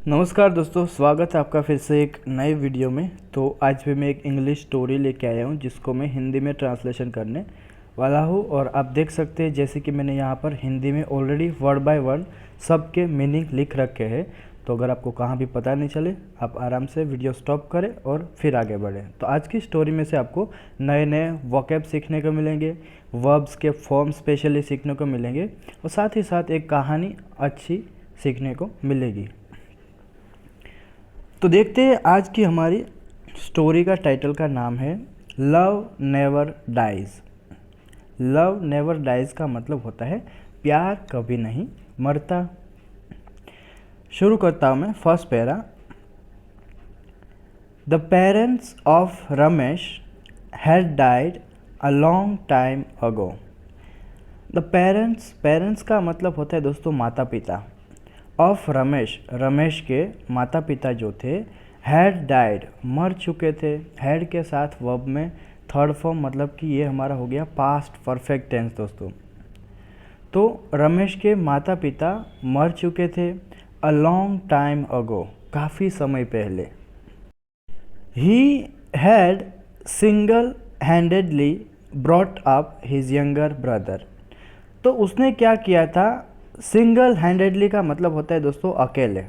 नमस्कार दोस्तों, स्वागत है आपका फिर से एक नए वीडियो में। तो आज भी मैं एक इंग्लिश स्टोरी लेके आया हूँ जिसको मैं हिंदी में ट्रांसलेशन करने वाला हूँ। और आप देख सकते हैं जैसे कि मैंने यहाँ पर हिंदी में ऑलरेडी वर्ड बाय वर्ड सबके मीनिंग लिख रखे हैं। तो अगर आपको कहाँ भी पता नहीं चले, आप आराम से वीडियो स्टॉप करें और फिर आगे बढ़ें। तो आज की स्टोरी में से आपको नए नए वोकैब सीखने को मिलेंगे, वर्ब्स के फॉर्म स्पेशली सीखने को मिलेंगे और साथ ही साथ एक कहानी अच्छी सीखने को मिलेगी। तो देखते हैं आज की हमारी स्टोरी का टाइटल का नाम है love never dies. Love never dies का मतलब होता है प्यार कभी नहीं मरता। शुरू करता हूँ मैं first para. The parents of Ramesh had died a long time ago. The parents का मतलब होता है दोस्तों माता पिता। ऑफ रमेश के माता पिता जो थे हैड डाइड मर चुके थे। हैड के साथ वर्ब में थर्ड फॉर्म मतलब कि ये हमारा हो गया पास्ट परफेक्ट टेंस दोस्तों। तो रमेश के माता पिता मर चुके थे अ लॉन्ग टाइम अगो, काफ़ी समय पहले। He had single handedly brought up his younger brother. तो उसने क्या किया था? सिंगल हैंडेडली का मतलब होता है दोस्तों अकेले।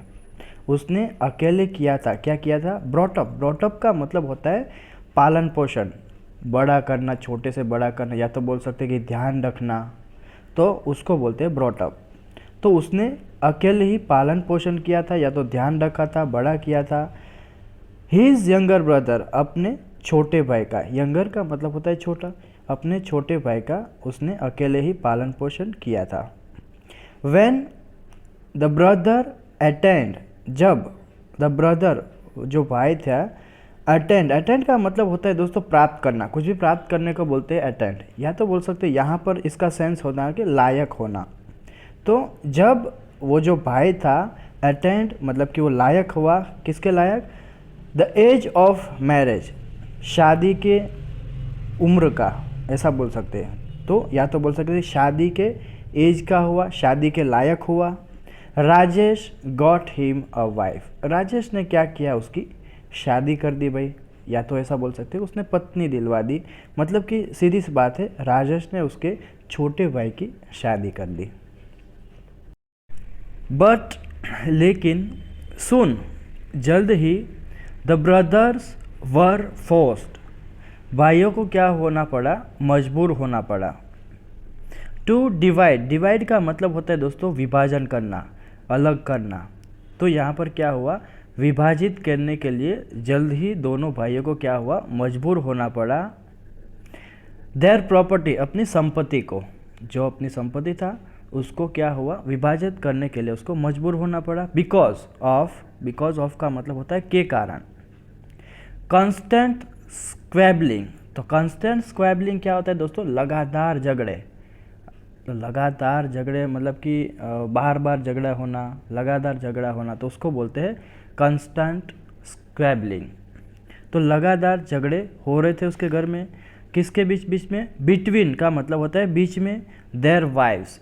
उसने अकेले किया था। क्या किया था? ब्रॉटअप का मतलब होता है पालन पोषण, बड़ा करना, छोटे से बड़ा करना, या तो बोल सकते हैं कि ध्यान रखना, तो उसको बोलते हैं ब्रॉटअप। तो उसने अकेले ही पालन पोषण किया था, या तो ध्यान रखा था, बड़ा किया था। हिज यंगर ब्रदर, अपने छोटे भाई का, यंगर का मतलब होता है छोटा, अपने छोटे भाई का उसने अकेले ही पालन पोषण किया था। When the brother attained, जब the brother जो भाई था अटेंड का मतलब होता है दोस्तों प्राप्त करना, कुछ भी प्राप्त करने को बोलते हैं अटेंड, या तो बोल सकते हैं यहाँ पर इसका सेंस होता है कि लायक होना। तो जब वो जो भाई था अटेंड मतलब कि वो लायक हुआ, किसके लायक? द एज ऑफ मैरिज, शादी के उम्र का, ऐसा बोल सकते हैं। तो या तो बोल सकते हैं शादी के एज का हुआ, शादी के लायक हुआ। Rajesh got him a wife, Rajesh ने क्या किया? उसकी शादी कर दी भाई, या तो ऐसा बोल सकते हैं उसने पत्नी दिलवा दी। मतलब कि सीधी सी बात है, राजेश ने उसके छोटे भाई की शादी कर दी। बट लेकिन सुन, जल्द ही द ब्रदर्स वर फोर्स्ड, भाइयों को क्या होना पड़ा? मजबूर होना पड़ा। टू डिवाइड का मतलब होता है दोस्तों विभाजन करना, अलग करना। तो यहाँ पर क्या हुआ? विभाजित करने के लिए जल्द ही दोनों भाइयों को क्या हुआ? मजबूर होना पड़ा। देयर प्रॉपर्टी, अपनी संपत्ति को, जो अपनी संपत्ति था उसको क्या हुआ? विभाजित करने के लिए उसको मजबूर होना पड़ा। बिकॉज ऑफ का मतलब होता है के कारण। कांस्टेंट स्क्वैबलिंग, तो कांस्टेंट स्क्वैबलिंग क्या होता है दोस्तों? लगातार झगड़े। तो लगातार झगड़े मतलब कि बार बार झगड़ा होना, लगातार झगड़ा होना, तो उसको बोलते हैं कांस्टेंट स्क्वैबलिंग। तो लगातार झगड़े हो रहे थे उसके घर में, किसके बीच में? बिटवीन का मतलब होता है बीच में। देयर वाइव्स,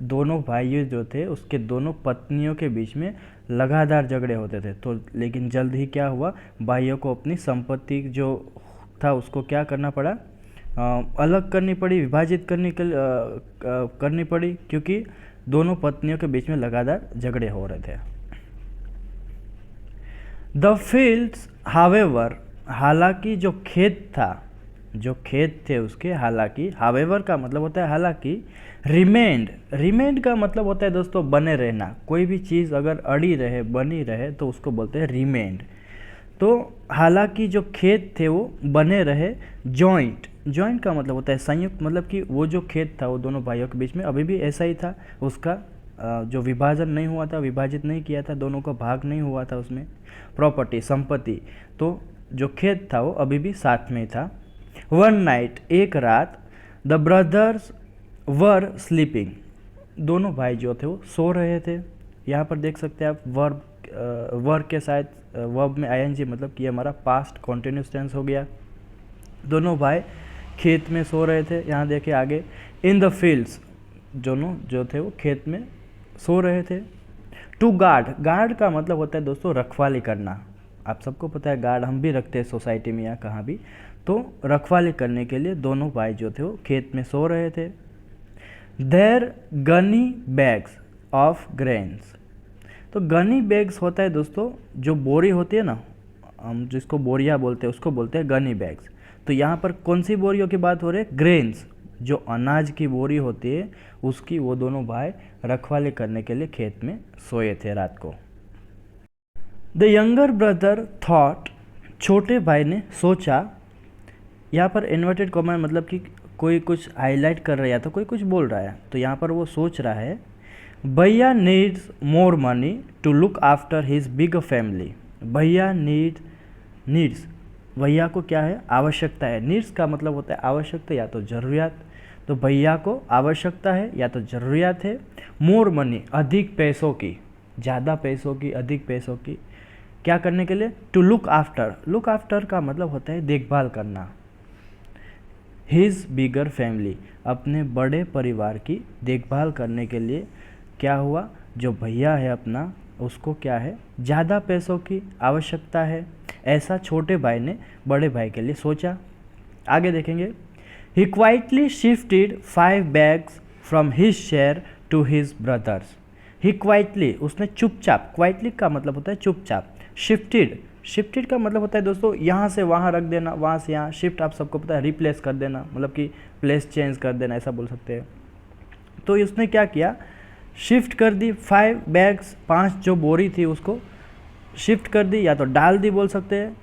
दोनों भाइयों जो थे उसके दोनों पत्नियों के बीच में लगातार झगड़े होते थे। तो लेकिन जल्द ही क्या हुआ? भाइयों को अपनी संपत्ति जो था उसको क्या करना पड़ा? अलग करनी पड़ी, विभाजित करनी पड़ी, क्योंकि दोनों पत्नियों के बीच में लगातार झगड़े हो रहे थे। द फील्ड्स हावेवर, हालांकि जो खेत थे उसके, हालांकि, हावेवर का मतलब होता है हालांकि। रिमेंड का मतलब होता है दोस्तों बने रहना। कोई भी चीज़ अगर अड़ी रहे, बनी रहे, तो उसको बोलते हैं रिमेंड। तो हालांकि जो खेत थे वो बने रहे। जॉइंट का मतलब होता है संयुक्त, मतलब कि वो जो खेत था वो दोनों भाइयों के बीच में अभी भी ऐसा ही था, उसका जो विभाजन नहीं हुआ था, विभाजित नहीं किया था, दोनों का भाग नहीं हुआ था उसमें। प्रॉपर्टी, संपत्ति, तो जो खेत था वो अभी भी साथ में था। वन नाइट, एक रात, द ब्रदर्स वर स्लीपिंग, दोनों भाई जो थे वो सो रहे थे। यहाँ पर देख सकते हैं आप वर्ब के साथ वर्ब में आईएनजी, मतलब कि हमारा पास्ट कॉन्टिन्यूस टेंस हो गया। दोनों भाई खेत में सो रहे थे। यहाँ देखिए आगे, इन द फील्ड्स, दोनों जो थे वो खेत में सो रहे थे। टू गार्ड, गार्ड का मतलब होता है दोस्तों रखवाली करना। आप सबको पता है गार्ड हम भी रखते हैं सोसाइटी में या कहाँ भी, तो रखवाली करने के लिए दोनों भाई जो थे वो खेत में सो रहे थे। There gunny bags of grains, तो गनी बैग्स होता है दोस्तों जो बोरी होती है ना, हम जिसको बोरिया बोलते हैं उसको बोलते हैं गनी बैग्स। तो यहाँ पर कौन सी बोरियों की बात हो रही है? ग्रेन्स, जो अनाज की बोरी होती है उसकी वो दोनों भाई रखवाली करने के लिए खेत में सोए थे रात को। द यंगर ब्रदर थॉट, छोटे भाई ने सोचा। यहाँ पर इन्वर्टेड कॉमा मतलब कि कोई कुछ हाईलाइट कर रहा है या तो कोई कुछ बोल रहा है, तो यहाँ पर वो सोच रहा है भैया needs more money to look after his big family. भैया नीड्स, भैया को क्या है? आवश्यकता है। नीड्स का मतलब होता है आवश्यकता या तो ज़रूरियात, तो भैया को आवश्यकता है या तो ज़रूरियात है। मोर मनी, अधिक पैसों की, ज़्यादा पैसों की, अधिक पैसों की, क्या करने के लिए? To look after, look after का मतलब होता है देखभाल करना। हिज बिगर फैमिली, अपने बड़े परिवार की देखभाल करने के लिए क्या हुआ? जो भैया है अपना, उसको क्या है? ज़्यादा पैसों की आवश्यकता है। ऐसा छोटे भाई ने बड़े भाई के लिए सोचा। आगे देखेंगे। He quietly shifted 5 bags from his share to his brothers. He quietly, उसने चुपचाप, क्वाइटली का मतलब होता है चुपचाप। शिफ्टेड, शिफ्टेड का मतलब होता है दोस्तों यहाँ से वहाँ रख देना, वहाँ से यहाँ। शिफ्ट आप सबको पता है रिप्लेस कर देना, मतलब कि प्लेस चेंज कर देना, ऐसा बोल सकते हैं। तो उसने क्या किया? शिफ्ट कर दी 5 बैग्स, 5 जो बोरी थी उसको शिफ्ट कर दी या तो डाल दी बोल सकते हैं।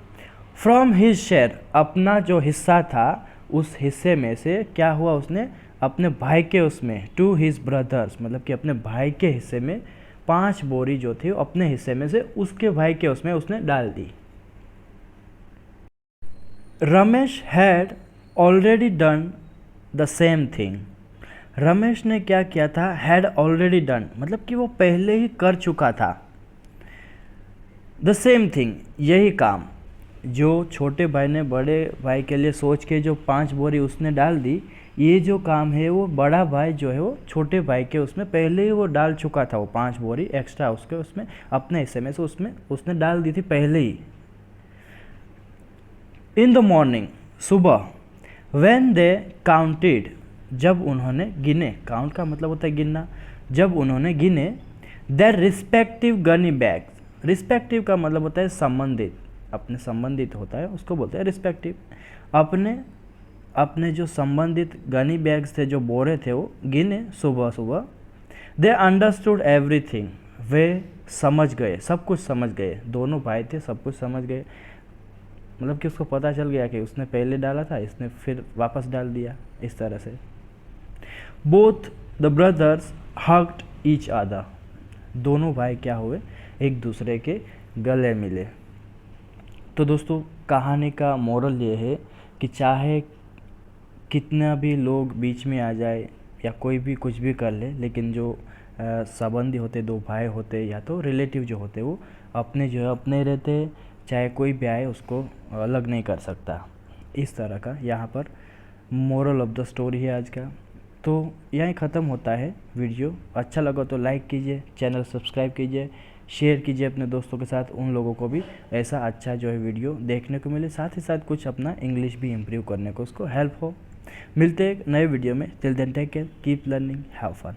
फ्रॉम हिज शेयर, अपना जो हिस्सा था उस हिस्से में से क्या हुआ? उसने अपने भाई के उसमें, टू हिज ब्रदर्स मतलब कि अपने भाई के हिस्से में 5 बोरी जो थी अपने हिस्से में से उसके भाई के उसमें उसने डाल दी। Ramesh had already done the same thing. Ramesh ने क्या किया था? हैड ऑलरेडी डन मतलब कि वो पहले ही कर चुका था। द सेम थिंग, यही काम जो छोटे भाई ने बड़े भाई के लिए सोच के जो 5 बोरी उसने डाल दी, ये जो काम है वो बड़ा भाई जो है वो छोटे भाई के उसमें पहले ही वो डाल चुका था। वो 5 बोरी एक्स्ट्रा उसके उसमें अपने हिस्से में से उसमें उसने डाल दी थी पहले ही। इन द मॉर्निंग, सुबह, व्हेन दे काउंटेड, जब उन्होंने गिने, काउंट का मतलब होता है गिनना, जब उन्होंने गिने, their respective Ghani bags, respective का मतलब होता है संबंधित, अपने संबंधित होता है उसको बोलते हैं रिस्पेक्टिव। अपने जो संबंधित गनी बैग्स थे, जो बोरे थे, वो गिने सुबह सुबह। दे अंडरस्टूड एवरीथिंग, वे समझ गए, सब कुछ समझ गए। दोनों भाई थे, सब कुछ समझ गए, मतलब कि उसको पता चल गया कि उसने पहले डाला था, इसने फिर वापस डाल दिया, इस तरह से। Both the brothers hugged each other, दोनों भाई क्या हुए? एक दूसरे के गले मिले। तो दोस्तों कहानी का मोरल ये है कि चाहे कितना भी लोग बीच में आ जाए या कोई भी कुछ भी कर ले, लेकिन जो संबंधी होते, 2 भाई होते या तो रिलेटिव जो होते, वो अपने जो है अपने रहते, चाहे कोई भी आए उसको अलग नहीं कर सकता। इस तरह का यहाँ पर मोरल ऑफ द स्टोरी है आज का। तो यहीं ख़त्म होता है वीडियो। अच्छा लगा तो लाइक कीजिए, चैनल सब्सक्राइब कीजिए, शेयर कीजिए अपने दोस्तों के साथ, उन लोगों को भी ऐसा अच्छा जो है वीडियो देखने को मिले, साथ ही साथ कुछ अपना इंग्लिश भी इम्प्रूव करने को उसको हेल्प हो। मिलते हैं एक नए वीडियो में। Till then take care, keep learning, have fun.